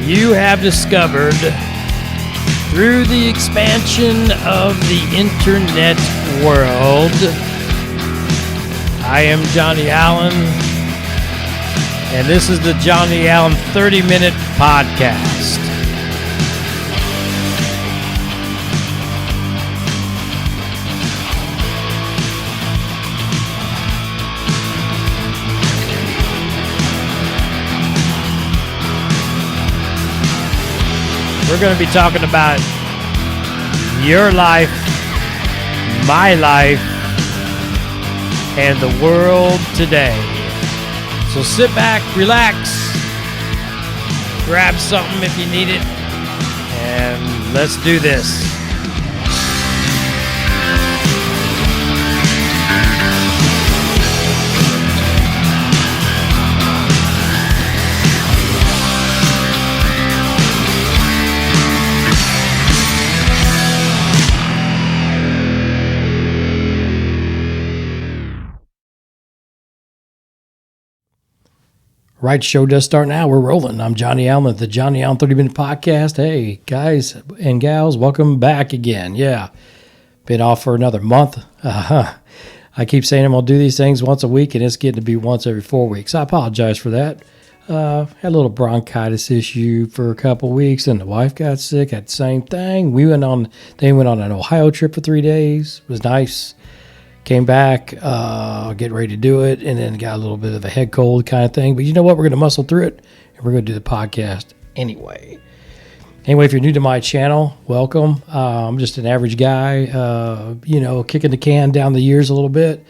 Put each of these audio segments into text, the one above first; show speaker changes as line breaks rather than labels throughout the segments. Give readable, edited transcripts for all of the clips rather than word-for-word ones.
you have discovered through the expansion of the internet world. I am Johnny Allen, and this is the Johnny Allen 30-Minute Podcast. We're going to be talking about your life, my life, and the world today. So sit back, relax, grab something if you need it, and let's do this. Right, show does start now. We're rolling. I'm Johnny Allen at the Johnny Allen 30-Minute Podcast. Hey, guys and gals, welcome back again. Yeah, been off for another month. I keep saying I'm going to do these things once a week, and it's getting to be once every 4 weeks. I apologize for that. Had a little bronchitis issue for a couple weeks, and the wife got sick. Had the same thing. They went on an Ohio trip for 3 days. It was nice. Came back, getting ready to do it, and then got a little bit of a head cold kind of thing. But you know what? We're going to muscle through it, and we're going to do the podcast anyway. Anyway, if you're new to my channel, welcome. I'm just an average guy, kicking the can down the years a little bit.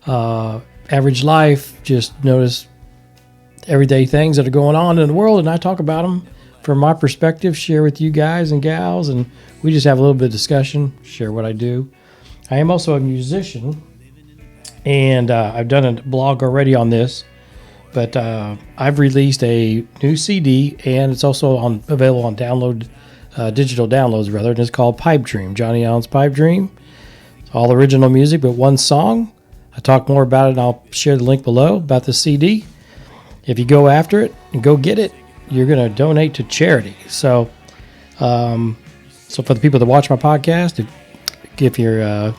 Average life, just notice everyday things that are going on in the world, and I talk about them from my perspective, share with you guys and gals, and we just have a little bit of discussion, share what I do. I am also a musician, and I've done a blog already on this, but I've released a new CD, and it's also available on digital downloads, and it's called Pipe Dream, Johnny Allen's Pipe Dream. It's all original music, but one song. I talk more about it, and I'll share the link below about the CD. If you go after it and go get it, you're going to donate to charity. So for the people that watch my podcast, if you're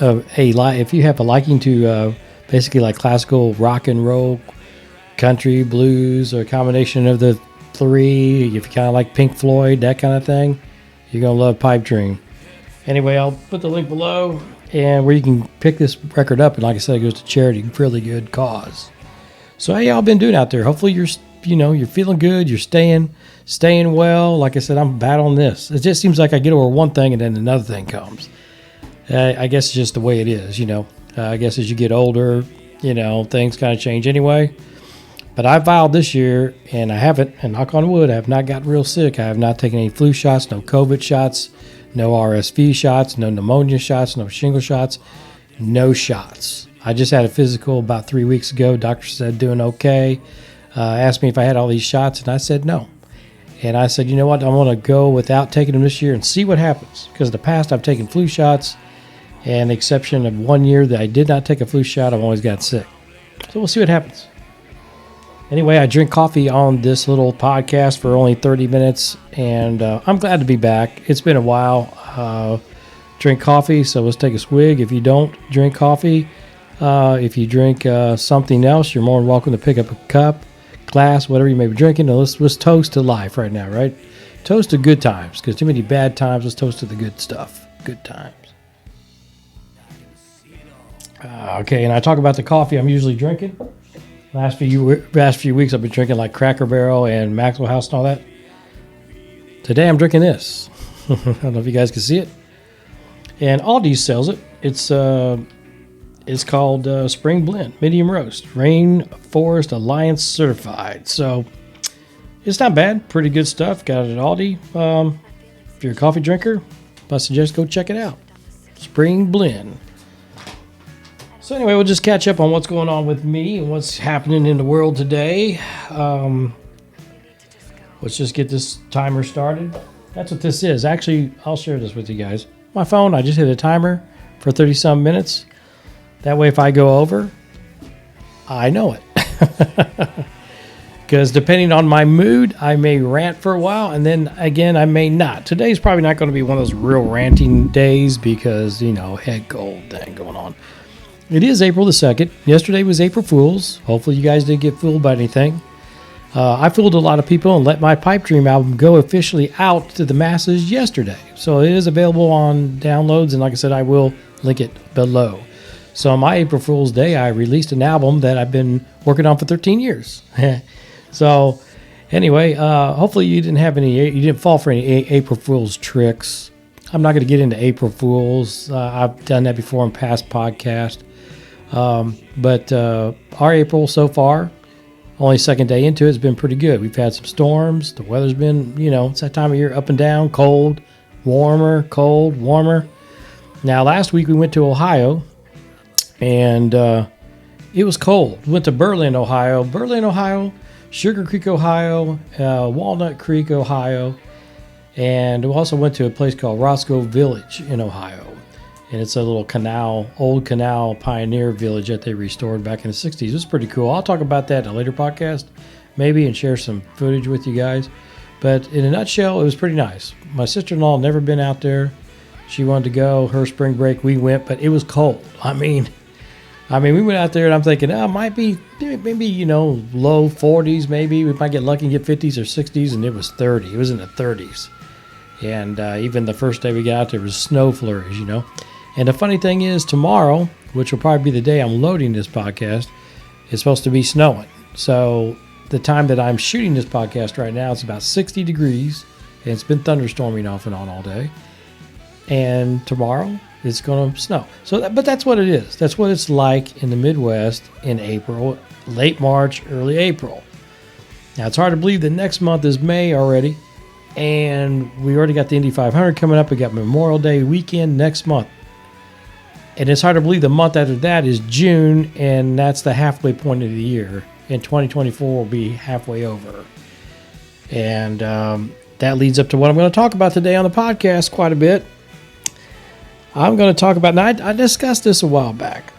if you have a liking to basically like classical rock and roll, country, blues, or a combination of the three, if you kind of like Pink Floyd, that kind of thing, you're going to love Pipe Dream. Anyway, I'll put the link below and where you can pick this record up. And like I said, it goes to charity, really good cause. So how y'all been doing out there? Hopefully you're feeling good. You're staying well. Like I said, I'm battling this. It just seems like I get over one thing and then another thing comes. I guess it's just the way it is, I guess as you get older, things kind of change anyway. But I vowed this year, and I haven't, and knock on wood, I have not gotten real sick. I have not taken any flu shots, no COVID shots, no RSV shots, no pneumonia shots, no shingle shots, no shots. I just had a physical about 3 weeks ago. Doctor said doing okay. Asked me if I had all these shots, and I said no. And I said, you know what, I want to go without taking them this year and see what happens. Because in the past, I've taken flu shots, and the exception of 1 year that I did not take a flu shot, I've always got sick. So we'll see what happens. Anyway, I drink coffee on this little podcast for only 30 minutes, and I'm glad to be back. It's been a while. Drink coffee, so let's take a swig. If you don't drink coffee, if you drink something else, you're more than welcome to pick up a cup, glass, whatever you may be drinking. Now let's toast to life right now, right? Toast to good times, because too many bad times. Let's toast to the good stuff, good times. Okay, and I talk about the coffee I'm usually drinking. Last few weeks I've been drinking like Cracker Barrel and Maxwell House and all that. Today I'm drinking this. I don't know if you guys can see it. And Aldi sells it. It's called Spring Blend Medium Roast, Rainforest Alliance certified. So it's not bad, pretty good stuff. Got it at Aldi. If you're a coffee drinker, I suggest go check it out. Spring Blend. So anyway, we'll just catch up on what's going on with me and what's happening in the world today. Let's just get this timer started. That's what this is. Actually, I'll share this with you guys. My phone, I just hit a timer for 30-some minutes. That way, if I go over, I know it. because depending on my mood, I may rant for a while, and then again, I may not. Today's probably not going to be one of those real ranting days because, head cold thing going on. It is April the 2nd. Yesterday was April Fool's. Hopefully you guys didn't get fooled by anything. I fooled a lot of people and let my Pipe Dream album go officially out to the masses yesterday. So it is available on downloads, and like I said, I will link it below. So on my April Fool's Day, I released an album that I've been working on for 13 years. So anyway, hopefully you didn't fall for any April Fool's tricks. I'm not going to get into April Fool's. I've done that before in past podcasts. But our April so far, only second day into it, has been pretty good. We've had some storms. The weather's been, it's that time of year, up and down, cold, warmer, cold, warmer. Now, last week we went to Ohio, and it was cold. We went to Berlin, Ohio, Sugar Creek, Ohio, Walnut Creek, Ohio, and we also went to a place called Roscoe Village in Ohio. And it's a little old canal pioneer village that they restored back in the 60s. It was pretty cool. I'll talk about that in a later podcast, maybe, and share some footage with you guys. But in a nutshell, it was pretty nice. My sister-in-law had never been out there. She wanted to go. Her spring break, we went, but it was cold. I mean, we went out there, and I'm thinking, it might be maybe, low 40s, maybe. We might get lucky and get 50s or 60s, and it was 30. It was in the 30s. And even the first day we got out there was snow flurries, And the funny thing is, tomorrow, which will probably be the day I'm loading this podcast, is supposed to be snowing. So the time that I'm shooting this podcast right now, it's about 60 degrees, and it's been thunderstorming off and on all day. And tomorrow, it's going to snow. But that's what it is. That's what it's like in the Midwest in April, late March, early April. Now, it's hard to believe that next month is May already, and we already got the Indy 500 coming up. We got Memorial Day weekend next month. And it's hard to believe the month after that is June, and that's the halfway point of the year. And 2024 will be halfway over. And that leads up to what I'm going to talk about today on the podcast quite a bit. I'm going to talk about, now I discussed this a while back.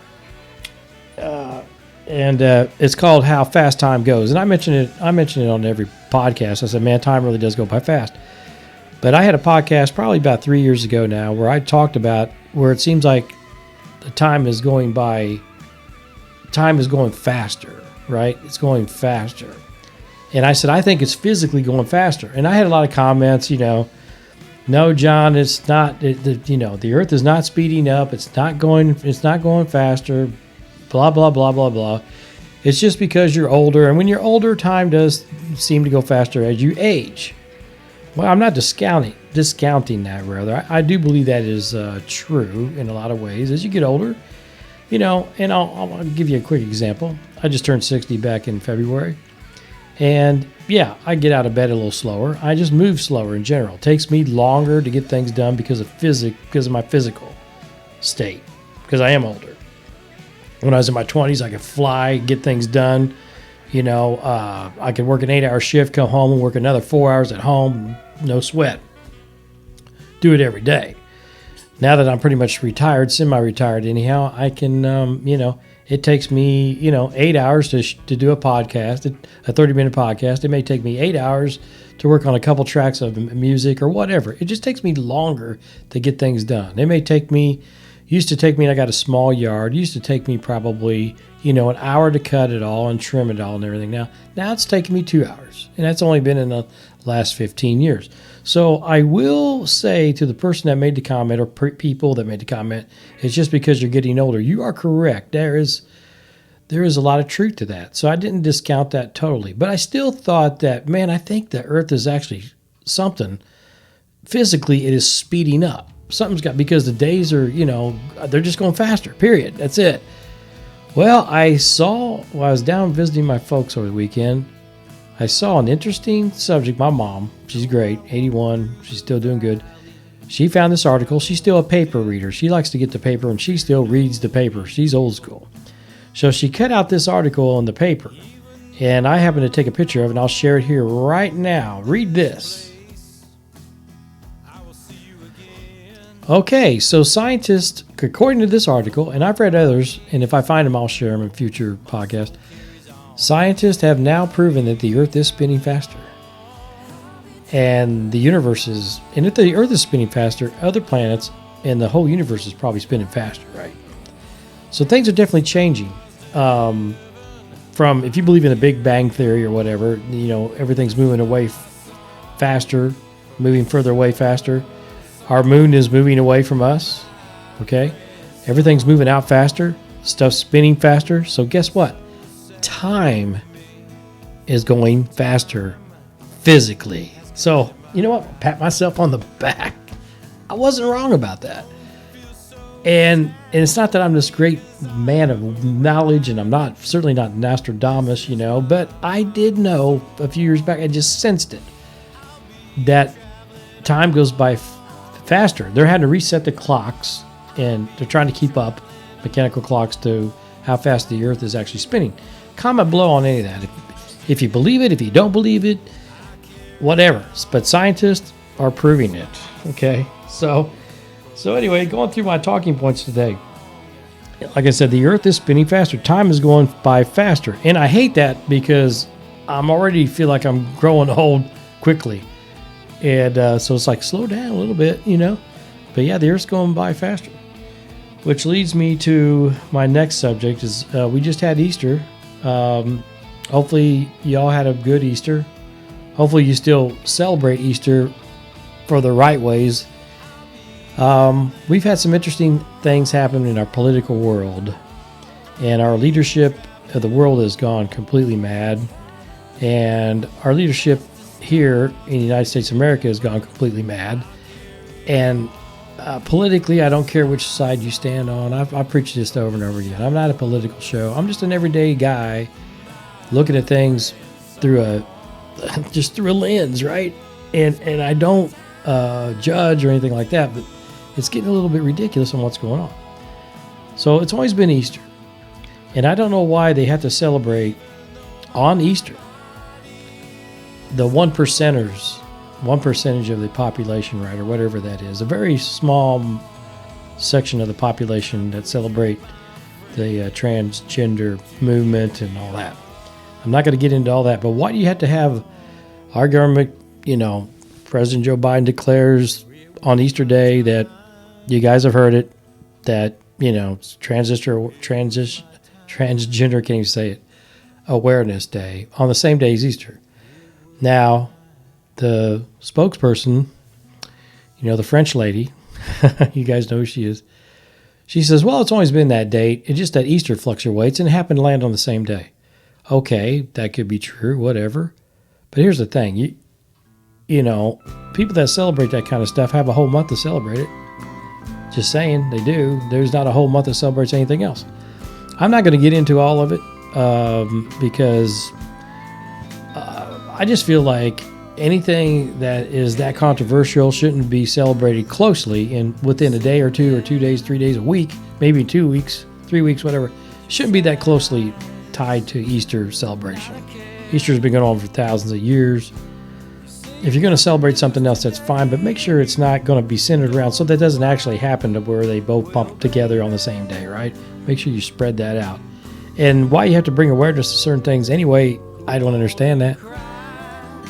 And it's called How Fast Time Goes. And I mention it on every podcast. I said, man, time really does go by fast. But I had a podcast probably about 3 years ago now where I talked about where it seems like the time is going faster, right? It's going faster. And I said, I think it's physically going faster. And I had a lot of comments, no, John, it's not, the earth is not speeding up. It's not going faster, blah, blah, blah, blah, blah. It's just because you're older. And when you're older, time does seem to go faster as you age. Well, I'm not discounting that, rather. I do believe that is true in a lot of ways. As you get older, and I'll give you a quick example. I just turned 60 back in February. And, yeah, I get out of bed a little slower. I just move slower in general. It takes me longer to get things done because of my physical state, because I am older. When I was in my 20s, I could fly, get things done. I could work an 8-hour shift, come home and work another 4 hours at home, no sweat. Do it every day. Now that I'm pretty much retired, semi-retired anyhow, I can, it takes me, 8 hours to do a podcast, a 30-minute podcast. It may take me 8 hours to work on a couple tracks of music or whatever. It just takes me longer to get things done. Used to take me, and I got a small yard, used to take me probably, an hour to cut it all and trim it all and everything. Now it's taking me 2 hours, and that's only been in the last 15 years. So I will say to the person that made the comment, or people that made the comment, it's just because you're getting older. You are correct. There is a lot of truth to that. So I didn't discount that totally. But I still thought that, man, I think the earth is actually something. Physically, it is speeding up. Because the days are, they're just going faster, period. That's it. Well, I was down visiting my folks over the weekend. I saw an interesting subject. My mom, she's great, 81, she's still doing good. She found this article. She's still a paper reader. She likes to get the paper, and she still reads the paper. She's old school. So she cut out this article in the paper, and I happen to take a picture of it, and I'll share it here right now. Read this. Okay, so scientists, according to this article, and I've read others, and if I find them, I'll share them in future podcasts. Scientists have now proven that the Earth is spinning faster. And the universe is, and if the Earth is spinning faster, other planets and the whole universe is probably spinning faster, right? So things are definitely changing. From, if you believe in the Big Bang Theory or whatever, everything's moving away faster, moving further away faster. Our moon is moving away from us, okay? Everything's moving out faster, stuff's spinning faster. So guess what? Time is going faster physically. So, you know what? Pat myself on the back. I wasn't wrong about that. And it's not that I'm this great man of knowledge, and I'm certainly not Nostradamus, but I did know a few years back, I just sensed it, that time goes by faster. They're having to reset the clocks, and they're trying to keep up, mechanical clocks, to how fast the Earth is actually spinning. Comment below on any of that. If you believe it, if you don't believe it, whatever. But scientists are proving it, okay? So anyway, going through my talking points today. Like I said, the Earth is spinning faster. Time is going by faster. And I hate that because I'm already feel like I'm growing old quickly. And so it's like, slow down a little bit, But yeah, the Earth's going by faster. Which leads me to my next subject is we just had Easter. Hopefully y'all had a good Easter. Hopefully you still celebrate Easter for the right ways. We've had some interesting things happen in our political world, and our leadership of the world has gone completely mad, and our leadership here in the United States of America has gone completely mad. And politically, I don't care which side you stand on. I've preached this over and over again. I'm not a political show. I'm just an everyday guy looking at things through a lens, right? And I don't judge or anything like that, but it's getting a little bit ridiculous on what's going on. So it's always been Easter. And I don't know why they have to celebrate on Easter the one percentage of the population, right, or whatever that is. A very small section of the population that celebrate the transgender movement and all that. I'm not going to get into all that, but why do you have to have our government, President Joe Biden declares on Easter Day that, you guys have heard it, that, transgender, can't even say it, Awareness Day on the same day as Easter. Now, the spokesperson, the French lady, you guys know who she is, she says, well, it's always been that date. It's just that Easter fluctuates and it happened to land on the same day. Okay, that could be true, whatever. But here's the thing. People that celebrate that kind of stuff have a whole month to celebrate it. Just saying, they do. There's not a whole month that celebrates anything else. I'm not going to get into all of it because I just feel like anything that is that controversial shouldn't be celebrated closely and within a day or 2 days, 3 days, a week, maybe 2 weeks, 3 weeks, whatever. Shouldn't be that closely tied to Easter celebration. Easter's been going on for thousands of years. If you're going to celebrate something else, that's fine, but make sure it's not going to be centered around so that doesn't actually happen to where they both bump together on the same day, right? Make sure you spread that out. And why you have to bring awareness to certain things anyway, I don't understand that.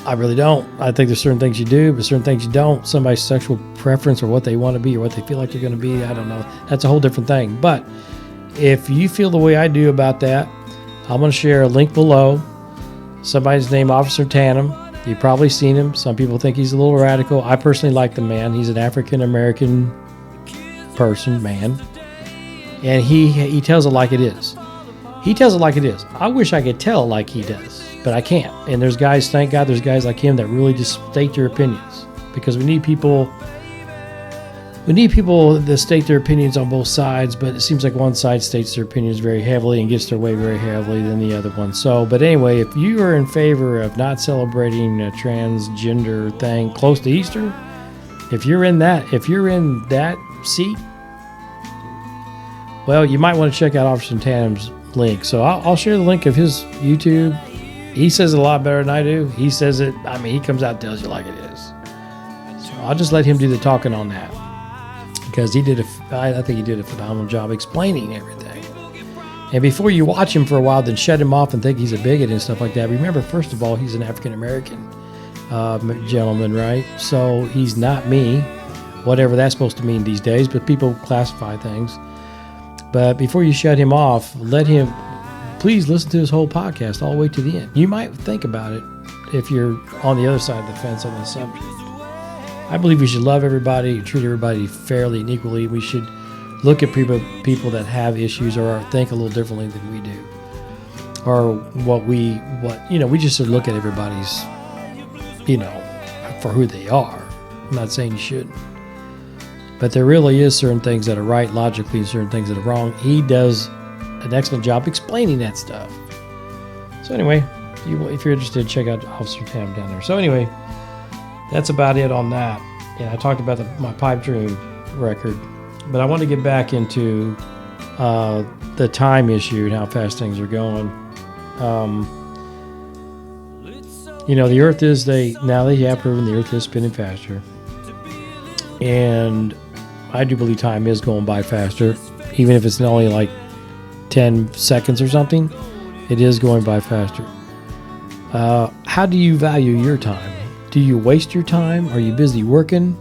I really don't. I think there's certain things you do, but certain things you don't. Somebody's sexual preference or what they want to be or what they feel like they're going to be, I don't know. That's a whole different thing. But if you feel the way I do about that, I'm going to share a link below. Somebody's named Officer Tandem. You've probably seen him. Some people think he's a little radical. I personally like the man. He's an African-American man. And he tells it like it is. He tells it like it is. I wish I could tell like he does, but I can't. And there's guys, thank God, there's guys like him that really just state their opinions, because we need people that state their opinions on both sides, but it seems like one side states their opinions very heavily and gets their way very heavily than the other one. So, but anyway, if you are in favor of not celebrating a transgender thing close to Easter, if you're in that seat, well, you might want to check out Officer Tandem's link. So I'll share the link of his YouTube. He says it a lot better than I do. He says it, he comes out and tells you like it is. So I'll just let him do the talking on that, because I think he did a phenomenal job explaining everything. And before you watch him for a while, then shut him off and think he's a bigot and stuff like that, remember, first of all, he's an African-American gentleman, right? So he's not me, whatever that's supposed to mean these days, but people classify things. But before you shut him off, please listen to his whole podcast all the way to the end. You might think about it if you're on the other side of the fence on this subject. I believe we should love everybody, treat everybody fairly and equally. We should look at people that have issues or think a little differently than we do. Or we just should look at everybody's, for who they are. I'm not saying you shouldn't. But there really is certain things that are right logically and certain things that are wrong. He does an excellent job explaining that stuff. So anyway, if you're interested, check out Officer Tam down there. So anyway, that's about it on that. And I talked about my Pipe Dream record. But I want to get back into the time issue and how fast things are going. The Earth is, they have proven the Earth is spinning faster. And I do believe time is going by faster. Even if it's only like 10 seconds or something, it is going by faster. How do you value your time? Do you waste your time? Are you busy working?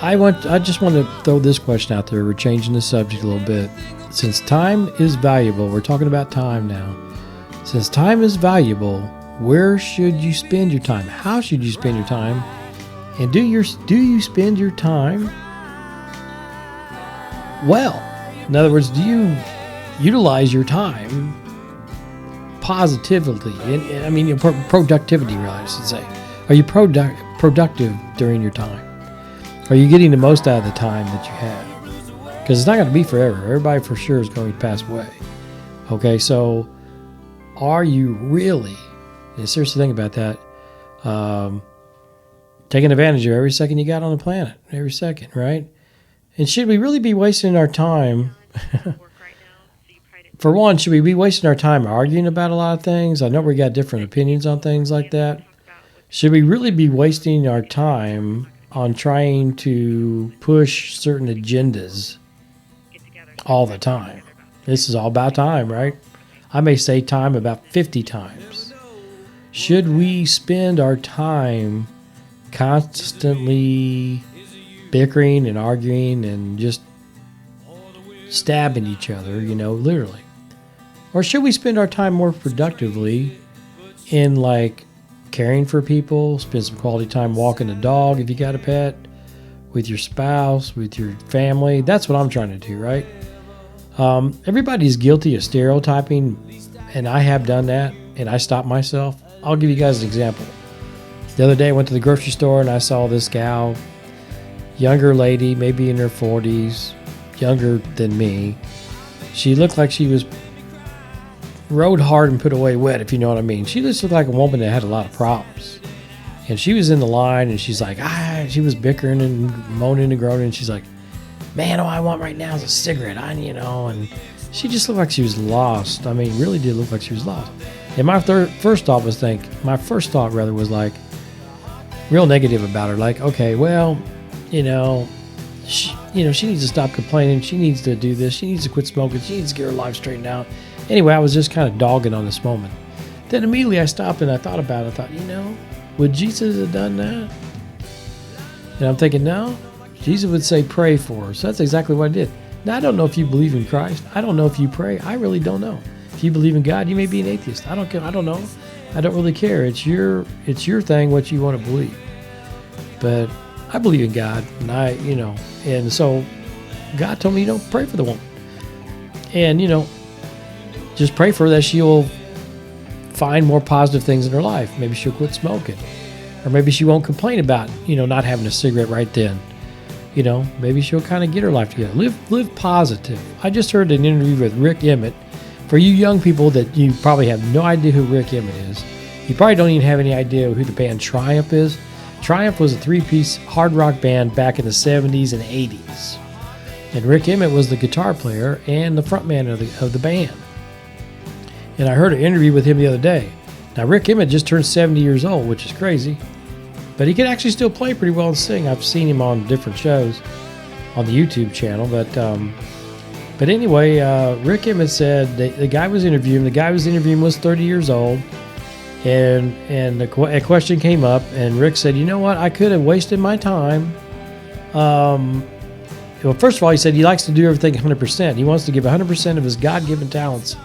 I just want to throw this question out there. We're changing the subject a little bit. Since time is valuable, we're talking about time now. Since time is valuable, where should you spend your time? How should you spend your time? And do you spend your time well? In other words, do you utilize your time positively? Productivity, really, I should say. Are you productive during your time? Are you getting the most out of the time that you have? Because it's not going to be forever. Everybody for sure is going to pass away. Okay, so are you really, and seriously think about that, taking advantage of every second you got on the planet, every second, right? And should we really be wasting our time? For one, should we be wasting our time arguing about a lot of things? I know we got different opinions on things like that. Should we really be wasting our time on trying to push certain agendas all the time? This is all about time, right? I may say time about 50 times. Should we spend our time constantly bickering and arguing and just stabbing each other, literally? Or should we spend our time more productively in caring for people, spend some quality time walking the dog if you got a pet, with your spouse, with your family? That's what I'm trying to do, right? Everybody's guilty of stereotyping, and I have done that, and I stopped myself. I'll give you guys an example. The other day I went to the grocery store and I saw this gal, younger lady, maybe in her 40s, younger than me. She looked like she was rode hard and put away wet, if you know what I mean. She just looked like a woman that had a lot of problems. And she was in the line and she's like, she was bickering and moaning and groaning. And she's like, man, all I want right now is a cigarette. And she just looked like she was lost. I mean, really did look like she was lost. And my first thought was real negative about her. Like, okay, well, she needs to stop complaining. She needs to do this. She needs to quit smoking. She needs to get her life straightened out. Anyway, I was just kind of dogging on this moment. Then immediately I stopped and I thought about it. I thought, would Jesus have done that? And I'm thinking, no, Jesus would say, pray for her. So that's exactly what I did. Now, I don't know if you believe in Christ. I don't know if you pray. I really don't know. If you believe in God, you may be an atheist. I don't care. I don't know. I don't really care. It's your thing, what you want to believe. But I believe in God, and and so God told me, pray for the woman. And, just pray for her that she'll find more positive things in her life. Maybe she'll quit smoking. Or maybe she won't complain about, not having a cigarette right then. Maybe she'll kind of get her life together. Live positive. I just heard an interview with Rick Emmett. For you young people that you probably have no idea who Rick Emmett is, you probably don't even have any idea who the band Triumph is. Triumph was a 3-piece hard rock band back in the 70s and 80s. And Rick Emmett was the guitar player and the frontman of the band. And I heard an interview with him the other day. Now, Rick Emmett just turned 70 years old, which is crazy. But he can actually still play pretty well and sing. I've seen him on different shows on the YouTube channel. But But anyway, Rick Emmett said the guy was interviewing. The guy was interviewing was 30 years old, and a question came up, and Rick said, "You know what? I could have wasted my time." Well, first of all, he said he likes to do everything 100%. He wants to give 100% of his God-given talents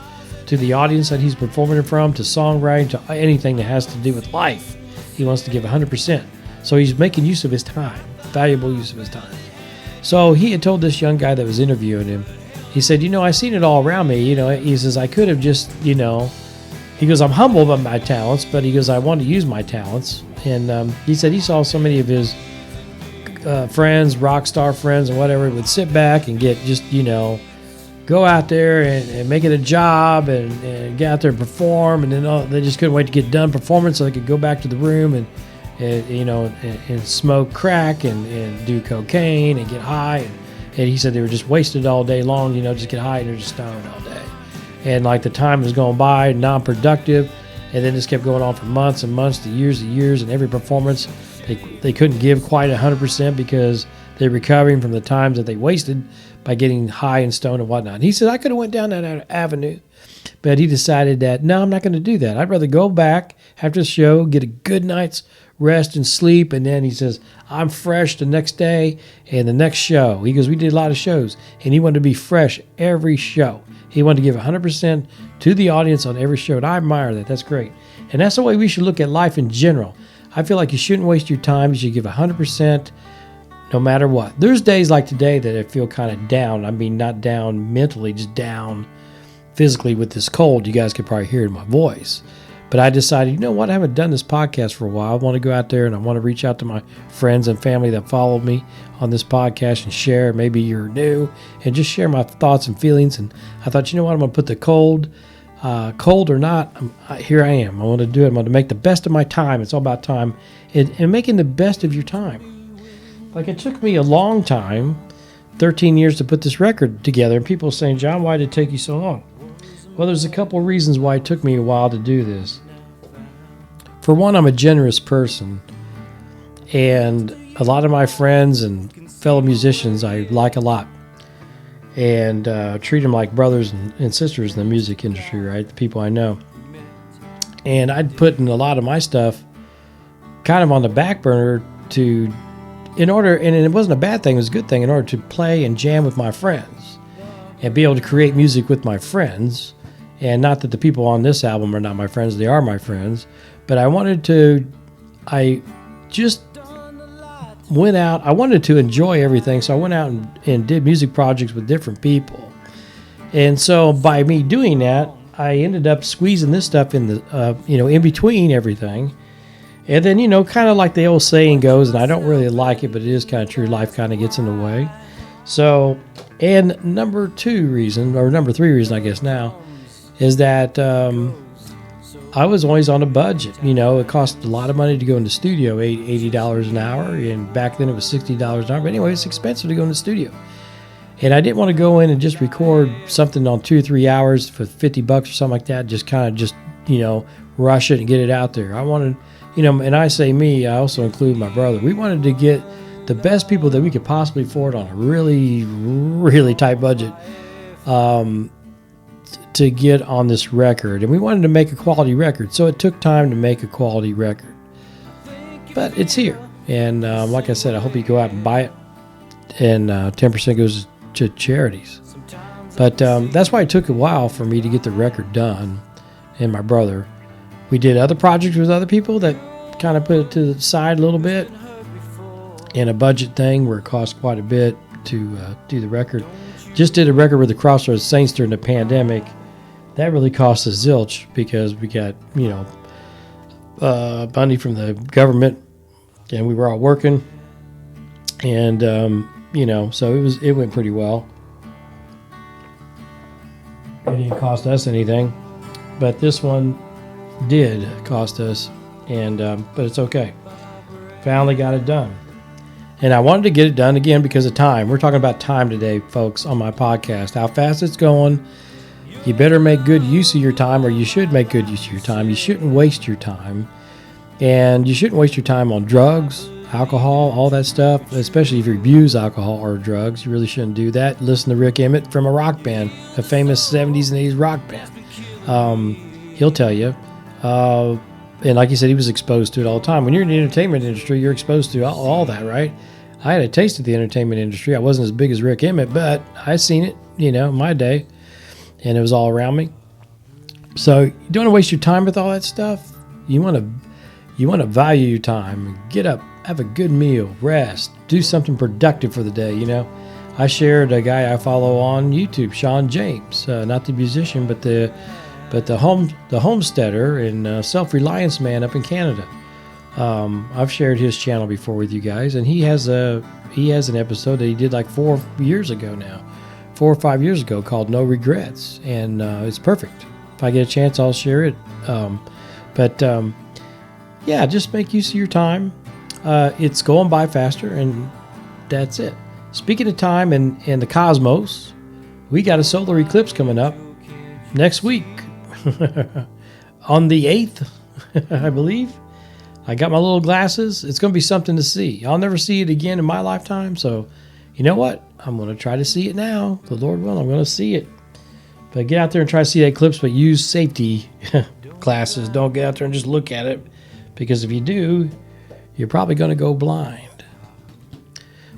to the audience that he's performing in from, to songwriting, to anything that has to do with life. He wants to give 100%. So he's making use of his time, valuable use of his time. So he had told this young guy that was interviewing him, he said, I seen it all around me. He says, I could have just, he goes, I'm humble about my talents, but he goes, I want to use my talents. And he said he saw so many of his friends, rock star friends and whatever, would sit back and get just, go out there and make it a job and get out there and perform. And then they just couldn't wait to get done performing so they could go back to the room and smoke crack and do cocaine and get high. And he said they were just wasted all day long, just get high and they're just stoned all day. And like the time was going by, non-productive. And then this kept going on for months and months to years and every performance they couldn't give quite 100% because they're recovering from the times that they wasted by getting high and stoned and whatnot. And he said, I could have went down that avenue, but he decided that, no, I'm not going to do that. I'd rather go back after the show, get a good night's rest and sleep. And then he says, I'm fresh the next day and the next show. He goes, we did a lot of shows and he wanted to be fresh every show. He wanted to give 100% to the audience on every show. And I admire that. That's great. And that's the way we should look at life in general. I feel like you shouldn't waste your time. You should give 100% no matter what. There's days like today that I feel kind of down. I mean, not down mentally, just down physically with this cold. You guys could probably hear it in my voice. But I decided, you know what? I haven't done this podcast for a while. I want to go out there and I want to reach out to my friends and family that follow me on this podcast and share. Maybe you're new and just share my thoughts and feelings. And I thought, you know what? I'm going to put the cold or not, here I am. I want to do it. I'm going to make the best of my time. It's all about time and making the best of your time. Like it took me a long time, 13 years to put this record together. And people are saying, John, why did it take you so long? Well, there's a couple of reasons why it took me a while to do this. For one, I'm a generous person. And a lot of my friends and fellow musicians I like a lot. And treat them like brothers and sisters in the music industry, right? The people I know. And I'd put in a lot of my stuff kind of on the back burner in order, and it wasn't a bad thing, it was a good thing, in order to play and jam with my friends and be able to create music with my friends. And not that the people on this album are not my friends, they are my friends. But I just went out. I wanted to enjoy everything, so I went out and did music projects with different people. And so by me doing that, I ended up squeezing this stuff in the, in between everything. And then, kind of like the old saying goes, and I don't really like it, but it is kind of true. Life kind of gets in the way. So, and number three reason, I guess now, is that I was always on a budget. It cost a lot of money to go in the studio, $80 an hour, and back then it was $60 an hour. But anyway, it's expensive to go in the studio. And I didn't want to go in and just record something on 2 or 3 hours for $50 or something like that, just rush it and get it out there. I wanted, and I say me, I also include my brother. We wanted to get the best people that we could possibly afford on a really, really tight budget to get on this record. And we wanted to make a quality record, so it took time to make a quality record. But it's here. And like I said, I hope you go out and buy it. And 10% goes to charities. But that's why it took a while for me to get the record done, and my brother. We did other projects with other people that kind of put it to the side a little bit, and a budget thing where it cost quite a bit to do the record. Just did a record with the Crossroads Saints during the pandemic. That really cost us zilch because we got, money from the government, and we were all working, and so it went pretty well. It didn't cost us anything, but this one did cost us, and but it's okay. Finally got it done. And I wanted to get it done again because of time. We're talking about time today, folks, on my podcast. How fast it's going. You better make good use of your time, or you should make good use of your time. You shouldn't waste your time. And you shouldn't waste your time on drugs, alcohol, all that stuff, especially if you abuse alcohol or drugs. You really shouldn't do that. Listen to Rick Emmett from a rock band, a famous 70s and 80s rock band. He'll tell you. And like you said, he was exposed to it all the time. When you're in the entertainment industry, you're exposed to all that, right? I had a taste of the entertainment industry. I wasn't as big as Rick Emmett, but I seen it, in my day, and it was all around me. So you don't want to waste your time with all that stuff. You want to value your time. Get up, have a good meal, rest, do something productive for the day. I shared a guy I follow on YouTube, Sean James, not the musician, but the homesteader and self-reliance man up in Canada. I've shared his channel before with you guys, and he has an episode that he did like 4 or 5 years ago, called No Regrets, and it's perfect. If I get a chance, I'll share it. Yeah, just make use of your time. It's going by faster, and that's it. Speaking of time and the cosmos, we got a solar eclipse coming up next week on the 8th, I believe. I got my little glasses. It's going to be something to see. I'll never see it again in my lifetime, so you know what? I'm going to try to see it now. The Lord will. I'm going to see it. But get out there and try to see that eclipse, but use safety glasses. Don't get out there and just look at it, because if you do, you're probably going to go blind.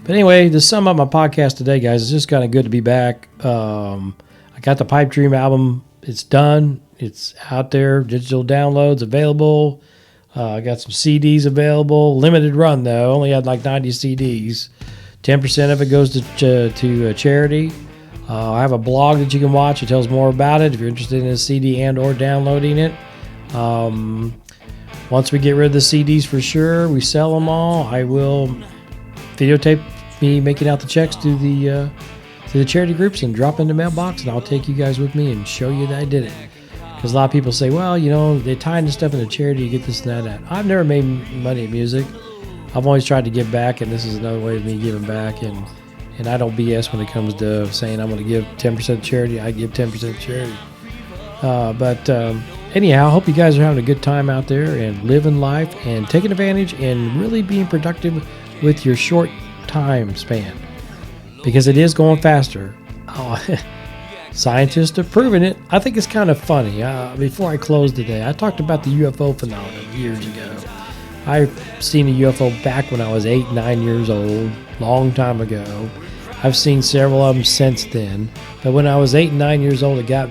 But anyway, to sum up my podcast today, guys, it's just kind of good to be back. I got the Pipe Dream album. It's done. It's out there. Digital downloads available. I got some CDs available. Limited run, though. Only had like 90 CDs. 10% of it goes to charity. I have a blog that you can watch. It tells more about it if you're interested in a CD and or downloading it. Once we get rid of the CDs for sure, we sell them all, I will videotape me making out the checks to the charity groups and drop in the mailbox, and I'll take you guys with me and show you that I did it. Because a lot of people say, well, they're tying this stuff into charity, you get this and that. I've never made money in music. I've always tried to give back, and this is another way of me giving back. And I don't BS when it comes to saying I'm going to give 10% to charity. I give 10% to charity. Anyhow, I hope you guys are having a good time out there and living life and taking advantage and really being productive with your short time span, because it is going faster. Scientists have proven it. I think it's kind of funny. Before I close today, I talked about the UFO phenomenon years ago. I've seen a UFO back when I was 8, 9 years old, long time ago. I've seen several of them since then. But when I was 8 and 9 years old, I got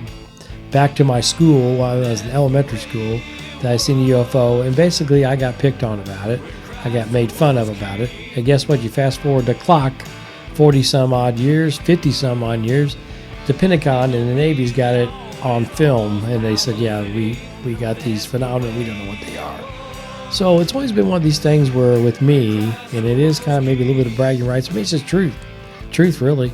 back to my school while I was in elementary school that I seen a UFO, and basically I got picked on about it. I got made fun of about it. And guess what? You fast forward the clock 40 some odd years, 50 some odd years, the Pentagon and the Navy's got it on film, and they said, yeah, we got these phenomena, we don't know what they are. So it's always been one of these things where with me, and it is kind of maybe a little bit of bragging rights, but it's just truth. Truth really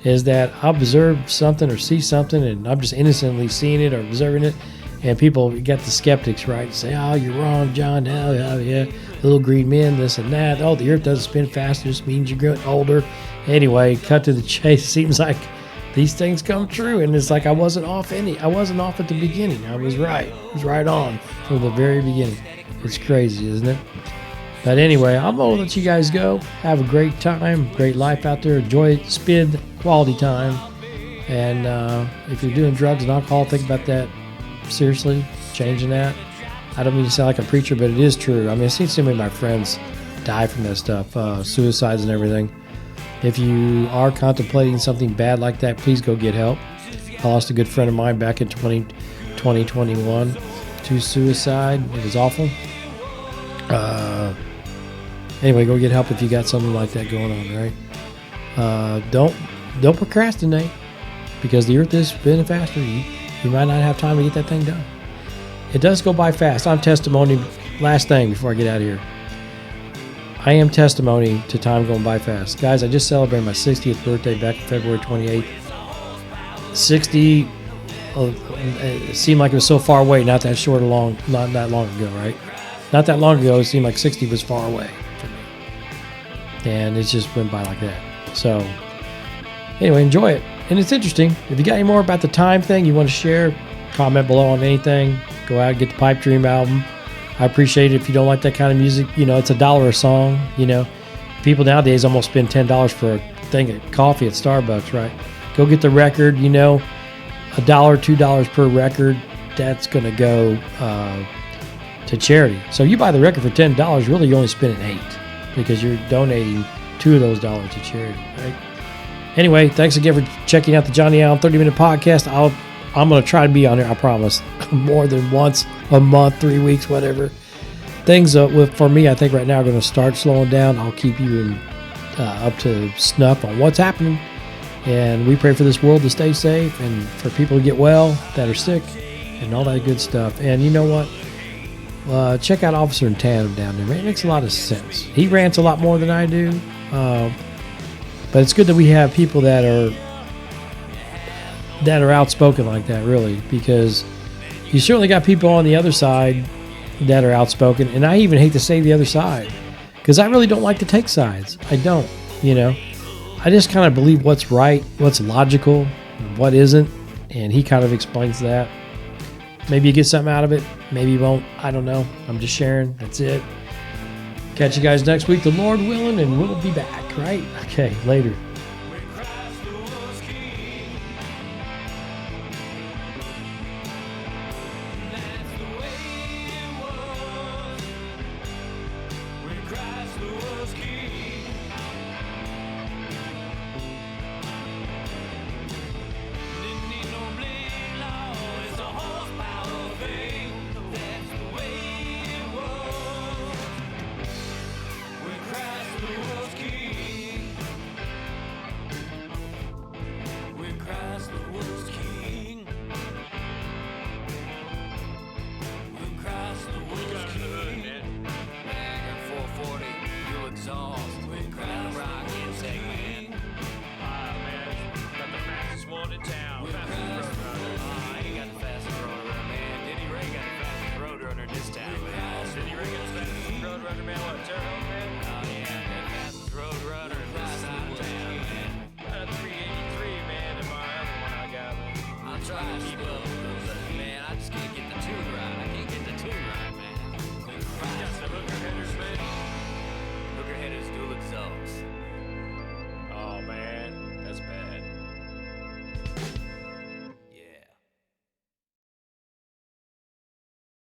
is that I observe something or see something, and I'm just innocently seeing it or observing it, and people get the skeptics, right? Say, oh, you're wrong, John. Oh, yeah, little green men, this and that. Oh, the earth doesn't spin faster. This means you're getting older. Anyway, cut to the chase. It seems like these things come true, and it's like I wasn't off at the beginning. I was right. I was right on from the very beginning. It's crazy, isn't it? But anyway, I'm going to let you guys go. Have a great time, great life out there. Enjoy it, spend quality time. And if you're doing drugs and alcohol, think about that seriously, changing that. I don't mean to sound like a preacher, but it is true. I mean, I've seen so many of my friends die from that stuff, suicides and everything. If you are contemplating something bad like that, please go get help. I lost a good friend of mine back in 2021 to suicide. It was awful. Anyway, go get help if you got something like that going on, right? Don't procrastinate, because the earth is spinning faster. You might not have time to get that thing done. It does go by fast. I'm testimony. Last thing before I get out of here. I am testimony to time going by fast. Guys, I just celebrated my 60th birthday back February 28th. 60, it seemed like it was so far away, not that long ago, right? Not that long ago, it seemed like 60 was far away for me. And it just went by like that. So, anyway, enjoy it. And it's interesting. If you got any more about the time thing you want to share, comment below on anything. Go out and get the Pipe Dream album. I appreciate it. If you don't like that kind of music, it's $1 a song. People nowadays almost spend $10 for a thing of coffee at Starbucks, right? Go get the record. $1, $2 per record. That's going to go to charity. So you buy the record for $10, really you're only spending $8 because you're donating $2 of those dollars to charity, right? Anyway, thanks again for checking out the Johnny Allen 30-minute podcast. I'm going to try to be on here, I promise, more than once a month, 3 weeks, whatever. Things for me, I think right now are going to start slowing down. I'll keep you up to snuff on what's happening. And we pray for this world to stay safe and for people to get well that are sick and all that good stuff. And you know what? Check out Officer in Tandem down there. It makes a lot of sense. He rants a lot more than I do. But it's good that we have people that are outspoken like that, really, because you certainly got people on the other side that are outspoken. And I even hate to say the other side because I really don't like to take sides. I don't, I just kind of believe what's right, what's logical, what isn't. And he kind of explains that. Maybe you get something out of it. Maybe you won't. I don't know. I'm just sharing. That's it. Catch you guys next week, the Lord willing, and we'll be back, right? Okay, later.
This town, man. City Ray got the fastest road runner, man. What?